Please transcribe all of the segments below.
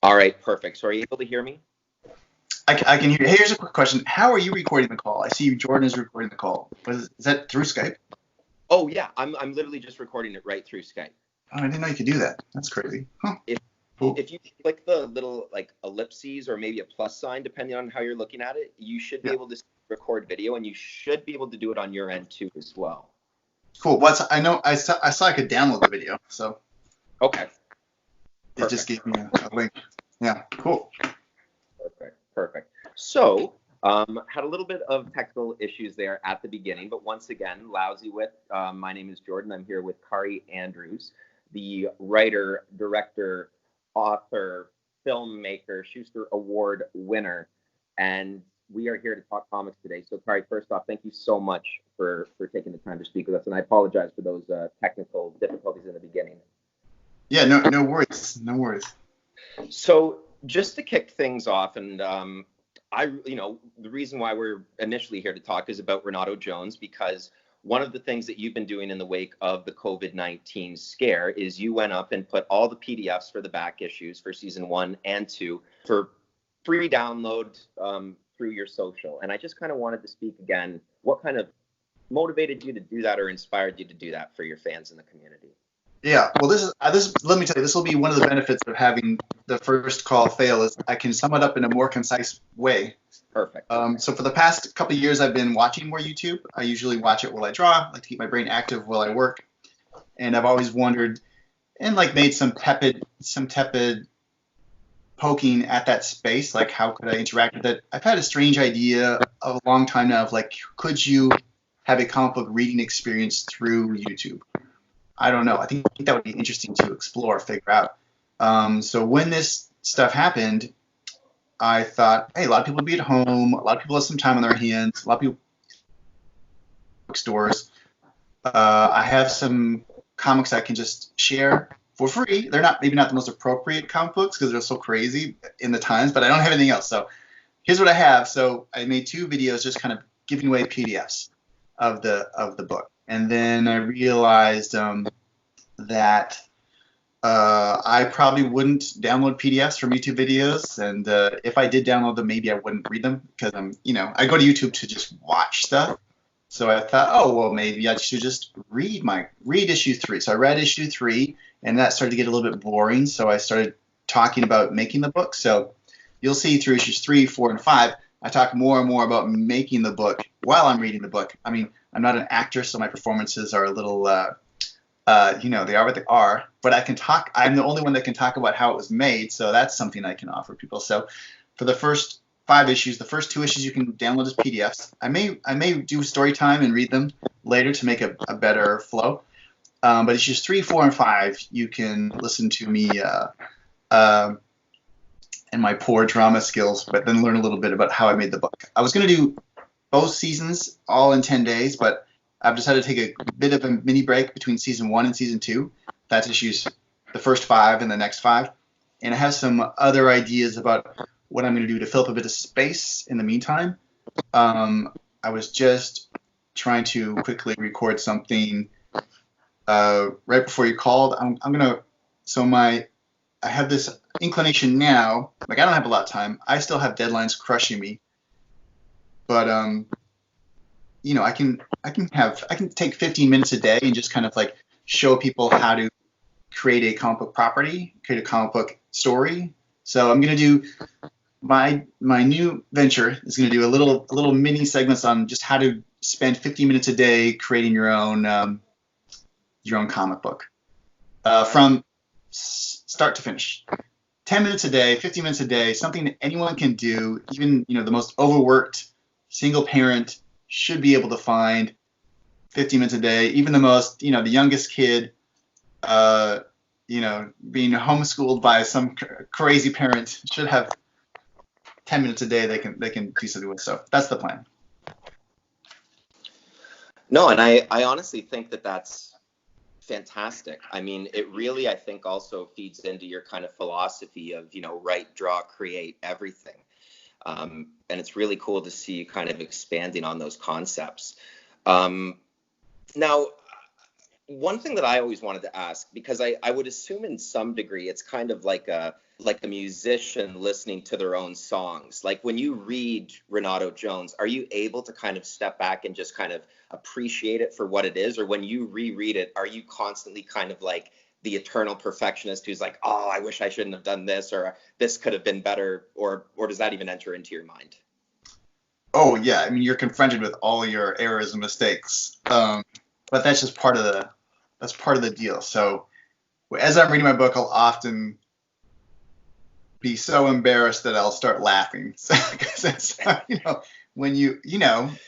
All right, perfect. So are you able to hear me? I can hear you. Hey, here's a quick question. How are you recording the call? I see Jordan is recording the call. Is that through Skype? Oh yeah, I'm literally just recording it right through Skype. Oh, I didn't know you could do that. That's crazy. Huh. If Cool. if you click the little like ellipses or maybe a plus sign, depending on how you're looking at it, you should be Yeah. able to record video, and you should be able to do it on your end too as well. Cool. I know I saw I could download the video, so Okay, it just perfect. gave me a link. Yeah. Cool. Perfect. Perfect. So, had a little bit of technical issues there at the beginning, but once again, Lousywith. My name is Jordan. I'm here with Kaare Andrews, the writer, director, author, filmmaker, Schuster Award winner, and we are here to talk comics today. So, Kaare, first off, thank you so much for taking the time to speak with us, and I apologize for those technical difficulties in the beginning. Yeah. No worries. No worries. So just to kick things off, and the reason why we're initially here to talk is about Renato Jones, because one of the things that you've been doing in the wake of the COVID-19 scare is you went up and put all the PDFs for the back issues for season 1 and 2 for free download through your social. And I just kind of wanted to speak again, what kind of motivated you to do that or inspired you to do that for your fans in the community? Yeah. Well, this. Let me tell you, this will be one of the benefits of having the first call fail is I can sum it up in a more concise way. Perfect. So for the past couple of years, I've been watching more YouTube. I usually watch it while I draw, I like to keep my brain active while I work. And I've always wondered and like made some tepid poking at that space, like how could I interact with it? I've had a strange idea a long time now of like, could you have a comic book reading experience through YouTube? I don't know. I think that would be interesting to explore, figure out. So when this stuff happened, I thought, hey, a lot of people would be at home. A lot of people have some time on their hands. A lot of people bookstores. I have some comics I can just share for free. They're not maybe not the most appropriate comic books because they're so crazy in the times, but I don't have anything else. So here's what I have. So I made 2 videos just kind of giving away PDFs of the book, and then I realized that I probably wouldn't download PDFs from YouTube videos, and if I did download them, maybe I wouldn't read them because I go to YouTube to just watch stuff. So I thought, oh well, maybe I should just read issue 3. So I read issue 3, and that started to get a little bit boring. So I started talking about making the book. So you'll see through issues 3, 4, and 5, I talk more and more about making the book while I'm reading the book. I mean, I'm not an actor, so my performances are a little they are what they are, but I can talk. I'm the only one that can talk about how it was made, so that's something I can offer people. So for the first 5 issues, the first 2 issues you can download as PDFs. I may do story time and read them later to make a better flow. But issues 3, 4, and 5, you can listen to me and my poor drama skills, but then learn a little bit about how I made the book. I was going to do both seasons all in 10 days, but I've decided to take a bit of a mini break between season 1 and season 2. That's issues the first 5 and the next 5. And I have some other ideas about what I'm going to do to fill up a bit of space in the meantime. I was just trying to quickly record something right before you called. I have this inclination now, like I don't have a lot of time. I still have deadlines crushing me, but I can take 15 minutes a day and just kind of like show people how to create a comic book property, create a comic book story. So I'm gonna do my new venture is gonna do a little mini segments on just how to spend 15 minutes a day creating your own comic book from start to finish. 10 minutes a day, 15 minutes a day, something that anyone can do, even the most overworked single parent should be able to find 15 minutes a day. Even the youngest kid, being homeschooled by some crazy parent should have 10 minutes a day they can do something with. So that's the plan. No, and I honestly think that that's fantastic. I mean, it really, I think, also feeds into your kind of philosophy of, write, draw, create everything. And it's really cool to see you kind of expanding on those concepts. Now, one thing that I always wanted to ask, because I would assume in some degree it's kind of like a musician listening to their own songs. Like when you read Renato Jones, are you able to kind of step back and just kind of appreciate it for what it is? Or when you reread it, are you constantly kind of like the eternal perfectionist who's like, oh, I wish I shouldn't have done this, or this could have been better, or does that even enter into your mind? Oh yeah, I mean you're confronted with all your errors and mistakes, but that's just part of the deal. So as I'm reading my book, I'll often be so embarrassed that I'll start laughing because it's when you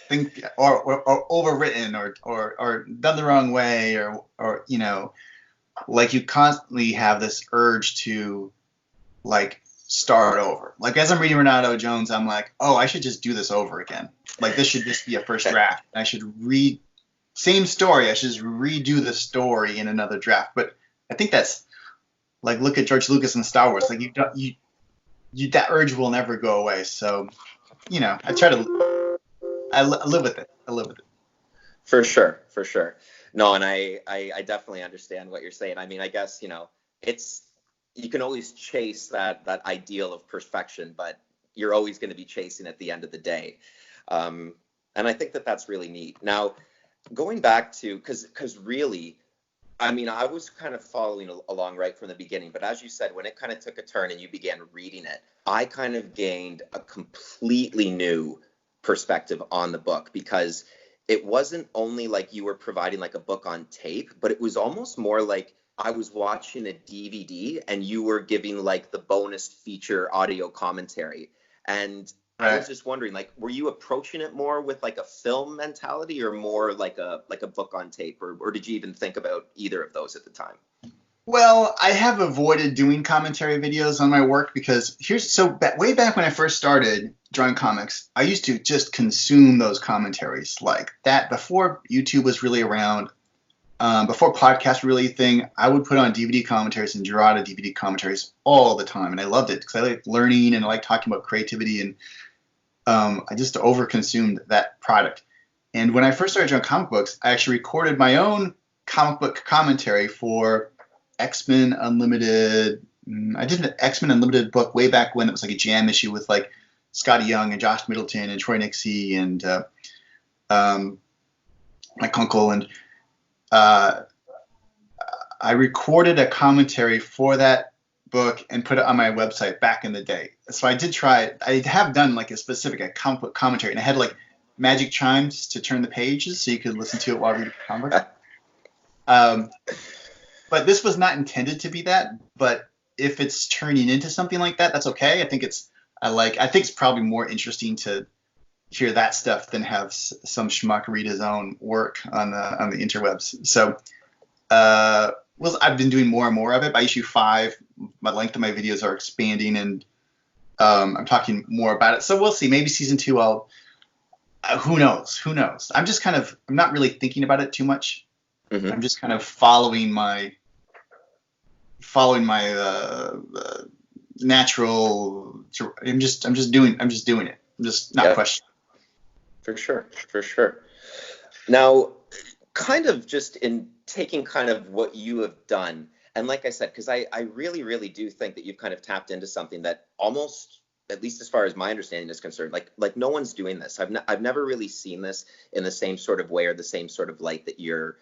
think or overwritten or done the wrong way or like you constantly have this urge to like start over. Like as I'm reading Renato Jones, I'm like, oh, I should just do this over again. Like this should just be a first draft. I should read same story. I should just redo the story in another draft. But I think that's like look at George Lucas and Star Wars. Like you that urge will never go away. So I live with it. I live with it. For sure, for sure. No, and I definitely understand what you're saying. I mean, I guess, it's you can always chase that ideal of perfection, but you're always going to be chasing at the end of the day. And I think that that's really neat. Now, going back to, because really, I mean, I was kind of following along right from the beginning, but as you said, when it kind of took a turn and you began reading it, I kind of gained a completely new perspective on the book, because it wasn't only like you were providing like a book on tape, but it was almost more like I was watching a DVD and you were giving like the bonus feature audio commentary. And I was just wondering, like, were you approaching it more with like a film mentality or more like a book on tape, or did you even think about either of those at the time? Well, I have avoided doing commentary videos on my work because way back when I first started drawing comics, I used to just consume those commentaries like that before YouTube was really around. Before podcasts were really a thing, I would put on DVD commentaries and draw to DVD commentaries all the time, and I loved it because I like learning and I like talking about creativity, and I just overconsumed that product. And when I first started drawing comic books, I actually recorded my own comic book commentary for X-Men Unlimited. I did an X-Men Unlimited book way back when it was like a jam issue with like Scotty Young and Josh Middleton and Troy Nixie and Mike Kunkel, and I recorded a commentary for that book and put it on my website back in the day. So I did try it. I have done like a comic book commentary, and I had like magic chimes to turn the pages so you could listen to it while reading the comic book. But this was not intended to be that. But if it's turning into something like that, that's okay. I think it's probably more interesting to hear that stuff than have some schmuck read his own work on the interwebs. So I've been doing more and more of it. By issue 5, my length of my videos are expanding, and I'm talking more about it. So we'll see. Maybe season 2 who knows? I'm not really thinking about it too much. Mm-hmm. I'm just kind of following my natural. I'm just doing it. I'm just not questioning. For sure. Now, kind of just in taking kind of what you have done, and like I said, because I really, really do think that you've kind of tapped into something that almost, at least as far as my understanding is concerned, like no one's doing this. I've never really seen this in the same sort of way or the same sort of light that you're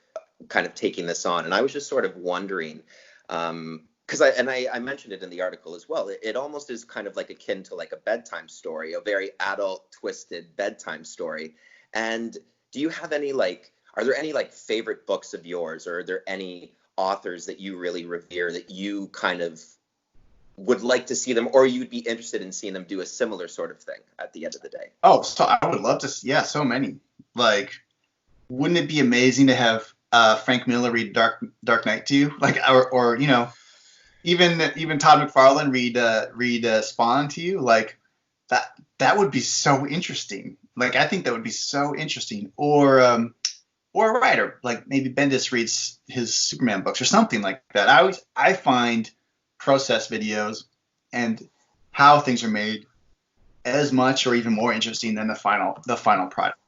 kind of taking this on. And I was just sort of wondering, because I mentioned it in the article as well. It almost is kind of like akin to like a bedtime story, a very adult, twisted bedtime story. And do you have any are there any favorite books of yours, or are there any authors that you really revere that you kind of would like to see them, or you'd be interested in seeing them do a similar sort of thing at the end of the day? Oh, so I would love to. Yeah, so many. Like, wouldn't it be amazing to have Frank Miller read Dark Knight to you? Like, or even Todd McFarlane read Spawn to you? Like, that would be so interesting. Like, I think that would be so interesting. Or a writer, like maybe Bendis reads his Superman books or something like that. I find process videos and how things are made as much or even more interesting than the final product.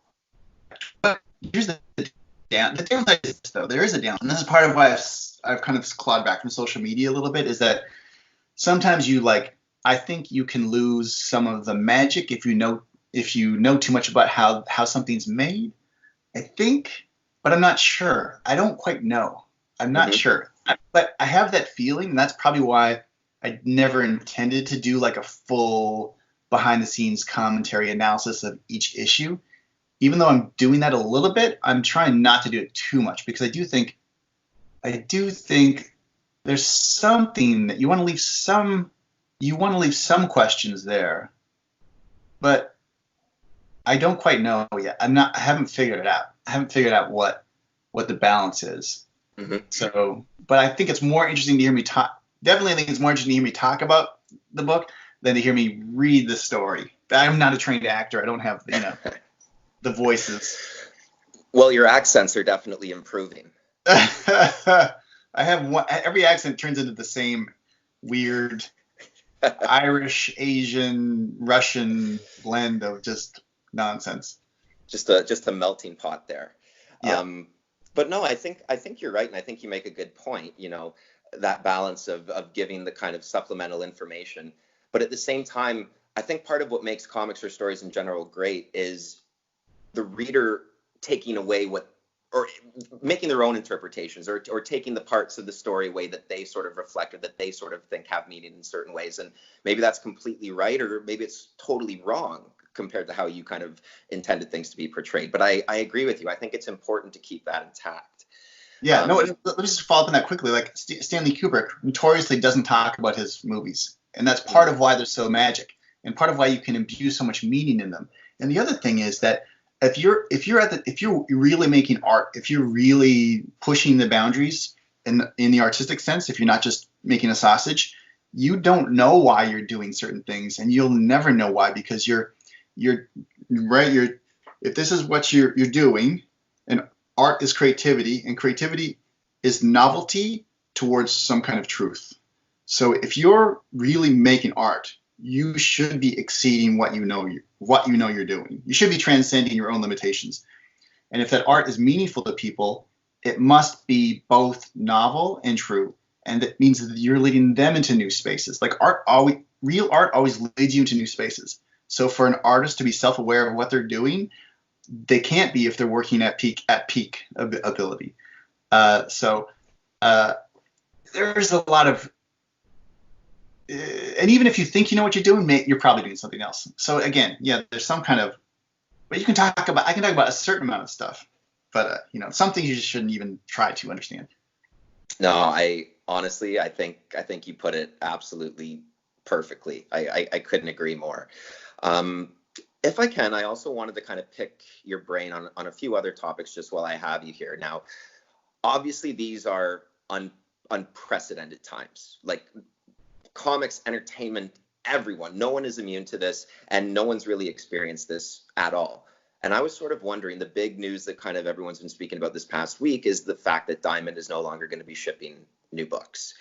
But here's the down. The downside is this, though. There is a down, and this is part of why I've kind of clawed back from social media a little bit. Is that sometimes I think you can lose some of the magic if you know too much about how something's made. I think, but I'm not sure. I don't quite know. I'm not sure, but I have that feeling, and that's probably why I never intended to do like a full behind the scenes commentary analysis of each issue. Even though I'm doing that a little bit, I'm trying not to do it too much, because I do think there's something that you want to leave some questions there, but I don't quite know yet. I haven't figured it out. I haven't figured out what the balance is. So, but I think it's more interesting to hear me talk. Definitely, I think it's more interesting to hear me talk about the book than to hear me read the story. I'm not a trained actor. I don't have, the voices. Well, your accents are definitely improving. I have one. Every accent turns into the same weird Irish, Asian, Russian blend of just nonsense. Just a melting pot there. Yeah. But no, I think you're right, and I think you make a good point. That balance of giving the kind of supplemental information, but at the same time, I think part of what makes comics or stories in general great is the reader taking away or making their own interpretations, or taking the parts of the story away that they sort of reflect, or that they sort of think have meaning in certain ways. And maybe that's completely right, or maybe it's totally wrong compared to how you kind of intended things to be portrayed. But I agree with you. I think it's important to keep that intact. Yeah, no, let me just follow up on that quickly. Like Stanley Kubrick notoriously doesn't talk about his movies, and that's part of why they're so magic, and part of why you can imbue so much meaning in them. And the other thing is that if you're really making art, if you're really pushing the boundaries in the artistic sense, if you're not just making a sausage, you don't know why you're doing certain things, and you'll never know why, because you're if this is what you're doing, and art is creativity, and creativity is novelty towards some kind of truth. So if you're really making art, you should be exceeding what you know you're doing. You should be transcending your own limitations. And if that art is meaningful to people, it must be both novel and true. And that means that you're leading them into new spaces. Like real art always leads you into new spaces. So for an artist to be self-aware of what they're doing, they can't be if they're working at peak ability. So there's a lot of, and even if you think you know what you're doing, you're probably doing something else. So again, yeah, there's some kind of, but I can talk about a certain amount of stuff, but some things you just shouldn't even try to understand. No, I think you put it absolutely perfectly. I couldn't agree more. If I can, I also wanted to kind of pick your brain on a few other topics just while I have you here. Now, obviously, these are unprecedented times. Like comics, entertainment, everyone, no one is immune to this, and no one's really experienced this at all. And I was sort of wondering, the big news that kind of everyone's been speaking about this past week is the fact that Diamond is no longer going to be shipping new books.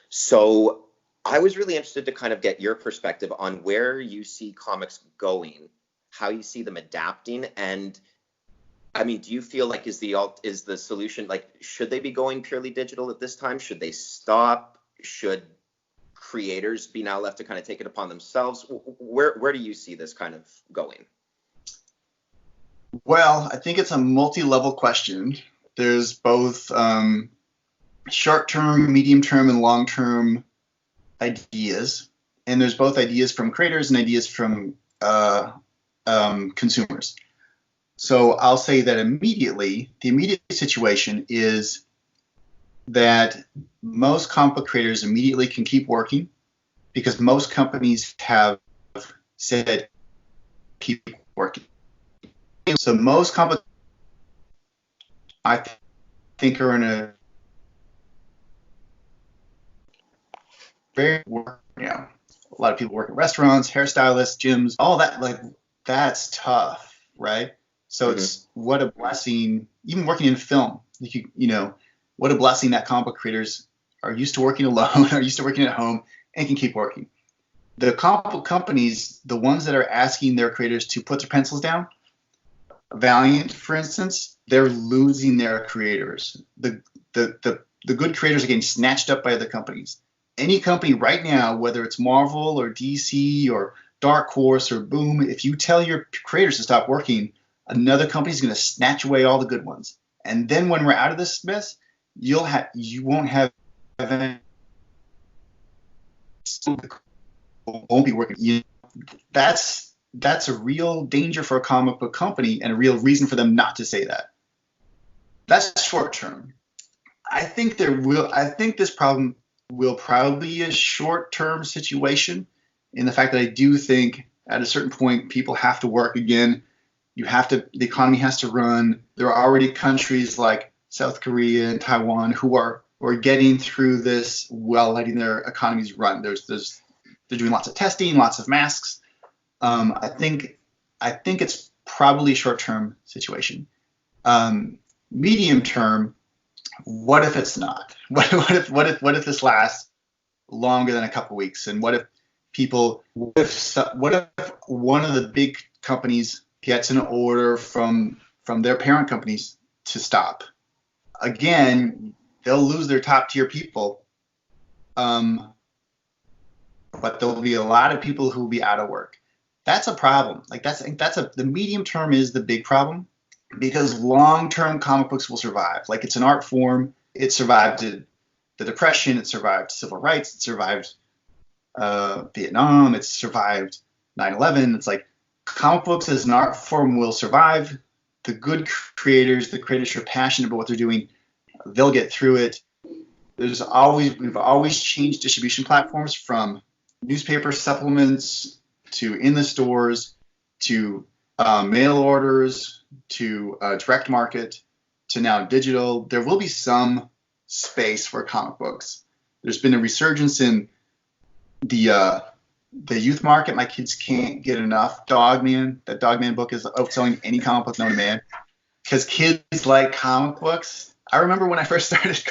So I was really interested to kind of get your perspective on where you see comics going, how you see them adapting, and I mean, do you feel like is the solution, like, should they be going purely digital at this time? Should they stop? Should creators be now left to kind of take it upon themselves? Where do you see this kind of going? Well, I think it's a multi-level question. There's both short-term, medium-term, and long-term ideas, and there's both ideas from creators and ideas from consumers. So I'll say that the immediate situation is that most comic book creators immediately can keep working, because most companies have said keep working. So most comic, I think, are in a very, a lot of people work at restaurants, hairstylists, gyms, all that. Like, that's tough, right? So it's what a blessing. Even working in film, what a blessing that comic book creators are used to working alone, are used to working at home, and can keep working. The comic book companies, the ones that are asking their creators to put their pencils down, Valiant, for instance, they're losing their creators. The good creators are getting snatched up by other companies. Any company right now, whether it's Marvel or DC or Dark Horse or Boom, if you tell your creators to stop working, another company's going to snatch away all the good ones. And then when we're out of this mess, you won't have any, won't be working. That's a real danger for a comic book company and a real reason for them not to say that. That's short term. I think this problem will probably be a short term situation in the fact that I do think at a certain point people have to work again. The economy has to run. There are already countries like South Korea and Taiwan who are getting through this while letting their economies run. They're doing lots of testing, lots of masks. I think it's probably a short-term situation. Medium term, what if it's not? What if this lasts longer than a couple weeks? And what if one of the big companies gets an order from their parent companies to stop? Again, they'll lose their top-tier people. But there'll be a lot of people who will be out of work. That's a problem. The medium term is the big problem, because long-term comic books will survive. Like, it's an art form. It survived the Depression. It survived civil rights. It survived Vietnam. It survived 9/11. It's like comic books as an art form will survive. The good creators, the creators who are passionate about what they're doing, they'll get through it. We've always changed distribution platforms from newspaper supplements to in the stores to mail orders to direct market to now digital. There will be some space for comic books. There's been a resurgence in the youth market. My kids can't get enough Dogman. That Dogman book is outselling any comic book known to man, because kids like comic books. I remember when I first started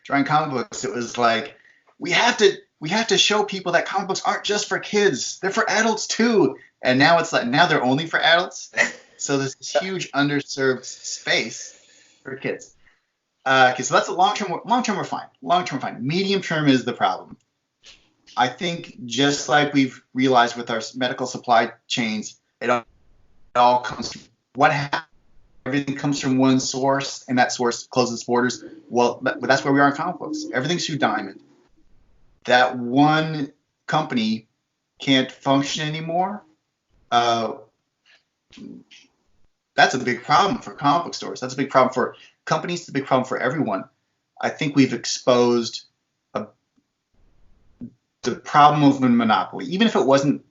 drawing comic books, it was like, we have to show people that comic books aren't just for kids; they're for adults too. And now it's like, now they're only for adults. So there's this huge underserved space for kids. Okay, so that's a long term. Long term, we're fine. Long term, fine. Medium term is the problem. I think just like we've realized with our medical supply chains, it all comes from what happens. Everything comes from one source, and that source closes borders. Well, that's where we are in comic books. Everything's through Diamond. That one company can't function anymore. That's a big problem for comic book stores. That's a big problem for companies. It's a big problem for everyone. I think we've exposed the problem of a monopoly. Even if it wasn't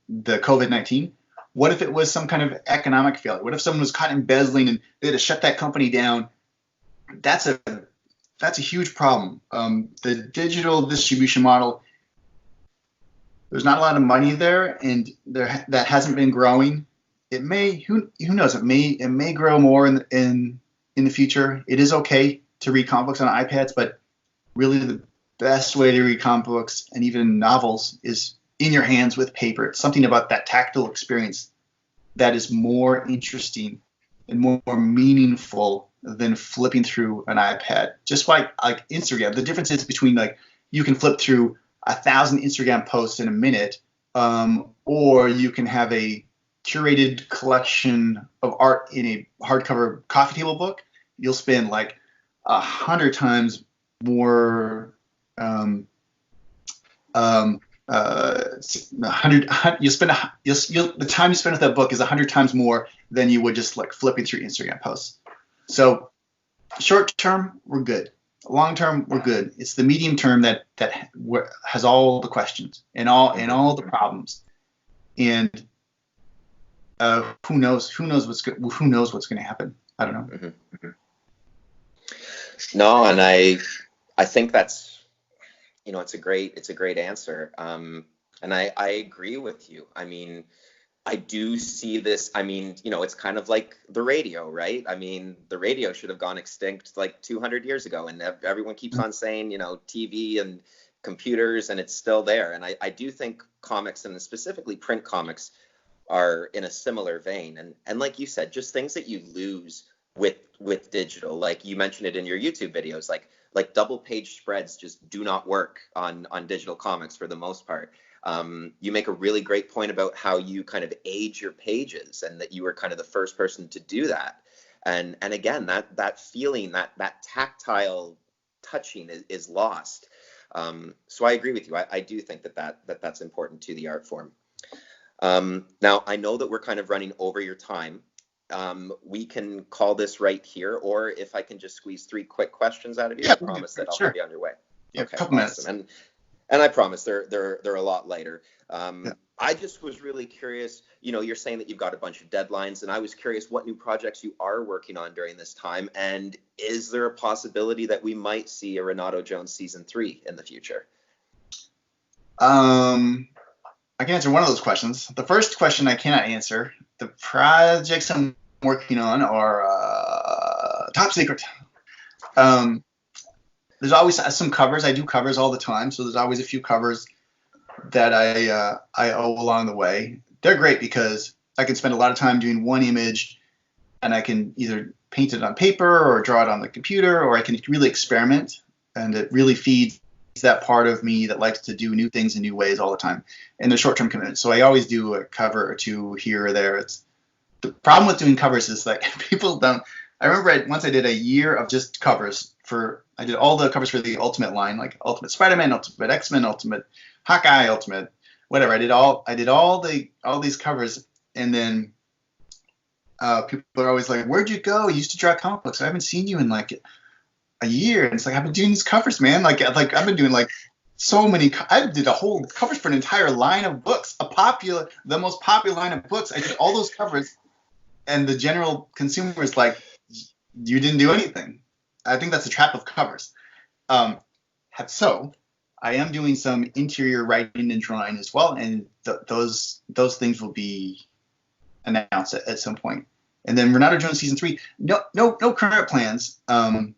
the COVID-19, what if it was some kind of economic failure? What if someone was caught embezzling and they had to shut that company down? That's a huge problem. The digital distribution model, there's not a lot of money there, and that hasn't been growing. It may, who knows? It may grow more in the future. It is okay to read comic books on iPads, but really the best way to read comic books and even novels is in your hands with paper. It's something about that tactile experience that is more interesting and more meaningful than flipping through an iPad. Just like Instagram, the difference is between, like, you can flip through 1,000 Instagram posts in a minute, or you can have a curated collection of art in a hardcover coffee table book. You'll spend like 100 times more. The time you spend with that book is 100 times more than you would just like flipping through Instagram posts. So short term, we're good. Long term, we're good. It's the medium term that has all the questions and all the problems. And who knows what's going to happen? I don't know. Mm-hmm. Mm-hmm. No, and I think that's, it's a great answer. And I agree with you. I mean, I do see this. I mean, it's kind of like the radio, right? I mean, the radio should have gone extinct like 200 years ago, and everyone keeps on saying, TV and computers, and it's still there. And I do think comics, and specifically print comics, are in a similar vein. And like you said, just things that you lose with digital. Like you mentioned it in your YouTube videos, like double page spreads just do not work on digital comics for the most part. You make a really great point about how you kind of age your pages, and that you were kind of the first person to do that. And again, that feeling, that tactile touching is lost. So I agree with you. I do think that's important to the art form. Now, I know that we're kind of running over your time. We can call this right here, or if I can just squeeze 3 quick questions out of you, Yeah, I promise that I'll sure. have you on your way. Yeah, Okay, a couple minutes. awesome. And I promise they're a lot lighter. Yeah. I just was really curious. You're saying that you've got a bunch of deadlines, and I was curious what new projects you are working on during this time, and is there a possibility that we might see a Renato Jones season 3 in the future? I can answer one of those questions. The first question I cannot answer. The projects I'm working on are top secret. There's always some covers. I do covers all the time, so there's always a few covers that I owe along the way. They're great because I can spend a lot of time doing one image, and I can either paint it on paper or draw it on the computer, or I can really experiment, and it really feeds that part of me that likes to do new things in new ways all the time. And the short-term commitment. So I always do a cover or two here or there. The problem with doing covers is like people don't. I remember once I did a year of just covers I did all the covers for the Ultimate line, like Ultimate Spider-Man, Ultimate X-Men, Ultimate Hawkeye, Ultimate whatever. I did all these covers, and then people are always like, "Where'd you go? You used to draw comic books. I haven't seen you in like a year." And it's like, I've been doing these covers, man. Like I've been doing like so many. I did a whole covers for an entire line of books, the most popular line of books. I did all those covers, and the general consumer is like, "You didn't do anything." I think that's the trap of covers. So I am doing some interior writing and drawing as well, and those things will be announced at some point. And then Renato Jones season 3, no current plans. But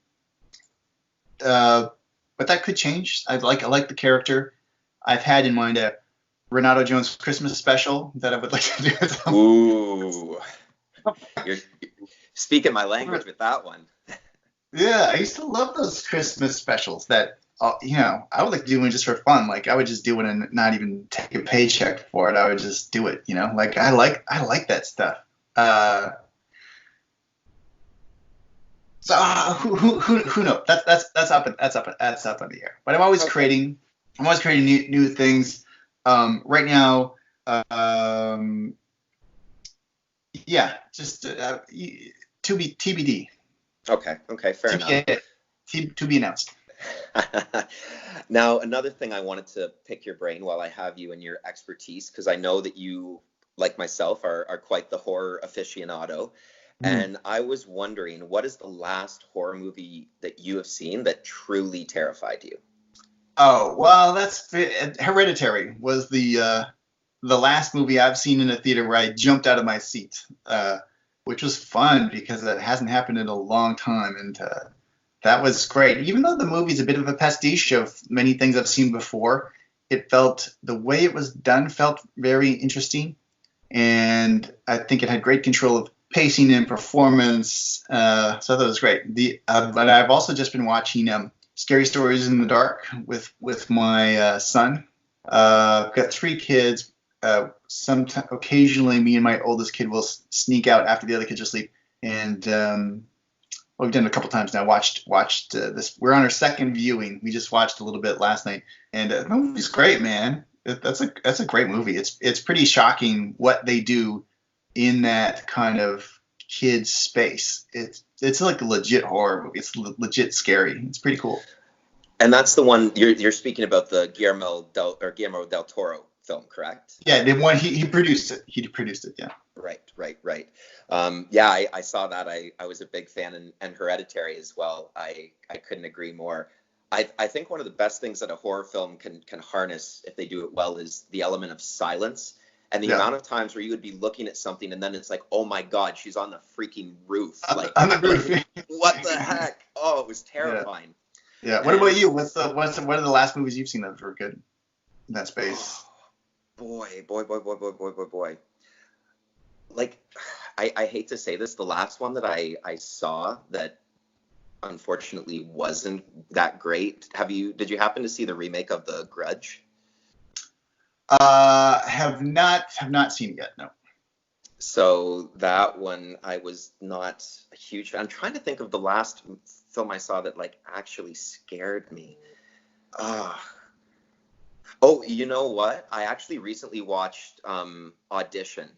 that could change. I like the character. I've had in mind a Renato Jones Christmas special that I would like to do. Ooh, you're speaking my language with that one. Yeah, I used to love those Christmas specials that, I would like to do one just for fun. Like I would just do it and not even take a paycheck for it. I would just do it, like I like that stuff. So who knows? That's up in the air. But I'm always creating new things. Right now, yeah, just to be TBD. Okay, fair enough. To be announced. Now, another thing I wanted to pick your brain while I have you and your expertise, because I know that you, like myself, are quite the horror aficionado. And I was wondering, what is the last horror movie that you have seen that truly terrified you? Oh, well, that's Hereditary was the last movie I've seen in a theater where I jumped out of my seat, which was fun because it hasn't happened in a long time, and that was great. Even though the movie's a bit of a pastiche of many things I've seen before, the way it was done felt very interesting, and I think it had great control of pacing and performance, so that was great. But I've also just been watching Scary Stories in the Dark with my son. I've got 3 kids. Occasionally, me and my oldest kid will sneak out after the other kids are asleep, and we've done it a couple times now. Watched this. We're on our second viewing. We just watched a little bit last night, and the movie's great, man. That's a great movie. It's pretty shocking what they do in that kind of kids space. It's like a legit horror movie. It's legit scary. It's pretty cool. And that's the one you're speaking about, the Guillermo del Toro film, correct? Yeah, the one he produced it. He produced it. Yeah. Right. Yeah, I saw that. I was a big fan, and Hereditary as well. I couldn't agree more. I think one of the best things that a horror film can harness, if they do it well, is the element of silence. And the amount of times where you would be looking at something and then it's like, oh my God, she's on the freaking roof. On the roof. What the heck? Oh, it was terrifying. Yeah. What about you? What are the last movies you've seen that were good in that space? Boy. like, I hate to say this, the last one that I saw that unfortunately wasn't that great. Did you happen to see the remake of The Grudge? Have not seen it yet. No. So that one I was not a huge fan. I'm trying to think of the last film I saw that like actually scared me. Uh, oh, you know what? I actually recently watched Audition.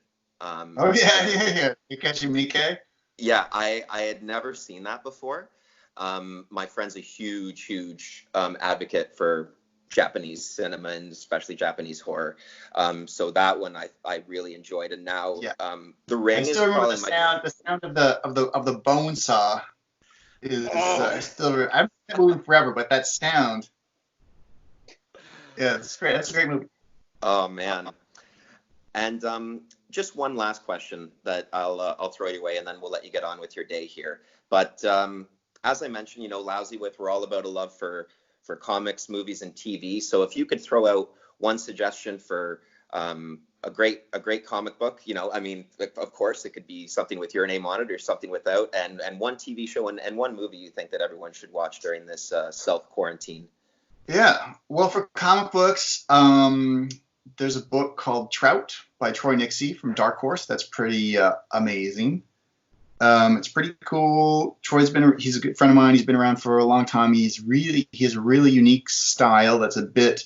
Oh yeah, The yeah, yeah. Takeshi Miike. Yeah, I had never seen that before. My friend's a huge advocate for Japanese cinema and especially Japanese horror. So that one I really enjoyed. And now Yeah. The I Ring is still remember probably my. the sound of the bone saw is Oh, I haven't seen that movie forever, but that sound, yeah, it's great. That's a great movie. oh man. And just one last question that I'll throw your way, and then we'll let you get on with your day here. But as I mentioned, Lousywith, we're all about a love for comics, movies, and TV. So if you could throw out one suggestion for a great comic book, I mean, of course, it could be something with your name on it or something without, and one TV show and one movie you think that everyone should watch during this self quarantine. Yeah. Well, for comic books, there's a book called Trout by Troy Nixey from Dark Horse. That's pretty amazing. It's pretty cool. He's a good friend of mine. He's been around for a long time. He has a really unique style that's a bit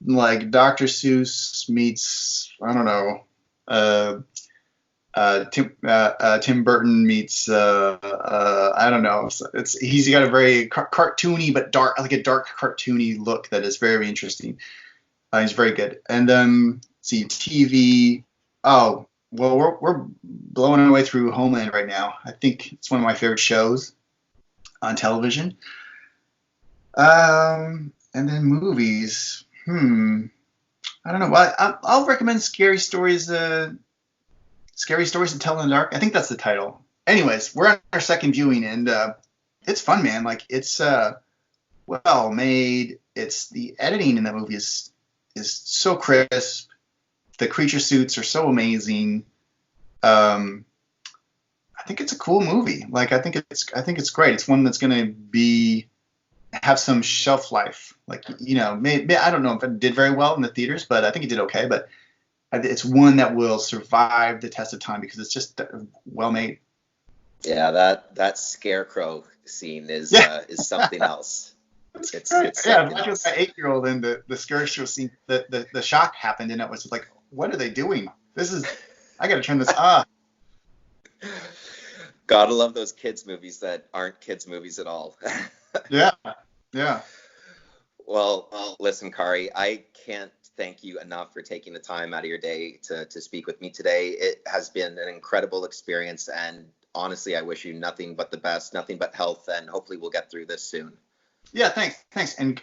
like Dr. Seuss meets, I don't know, Tim Burton meets, I don't know. He's got a very cartoony but dark, like a dark cartoony look that is very interesting. He's very good. And see TV. Oh, well, we're blowing our way through Homeland right now. I think it's one of my favorite shows on television. And then movies. I don't know. Well, I'll recommend Scary Stories to Tell in the Dark. I think that's the title. Anyways, we're on our second viewing, and it's fun, man. Like, it's well made. It's the editing in that movie is so crisp. The creature suits are so amazing. I think it's a cool movie. Like, I think it's great. It's one that's gonna have some shelf life. Like, maybe I don't know if it did very well in the theaters, but I think it did okay. But it's one that will survive the test of time because it's just well made. Yeah, that scarecrow scene is Yeah, is something else. It's right. it's Yeah, something watching else. my 8-year-old and the scarecrow scene, the shock happened, and it was like, what are they doing? I got to turn this off. Gotta love those kids movies that aren't kids movies at all. Yeah, yeah. Well, listen, Kari, I can't thank you enough for taking the time out of your day to speak with me today. It has been an incredible experience, and honestly, I wish you nothing but the best, nothing but health, and hopefully we'll get through this soon. Yeah, thanks, and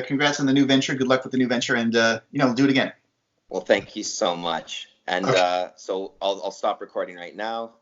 congrats on the new venture. Good luck with the new venture, and do it again. Well, thank you so much. And Okay. so I'll stop recording right now.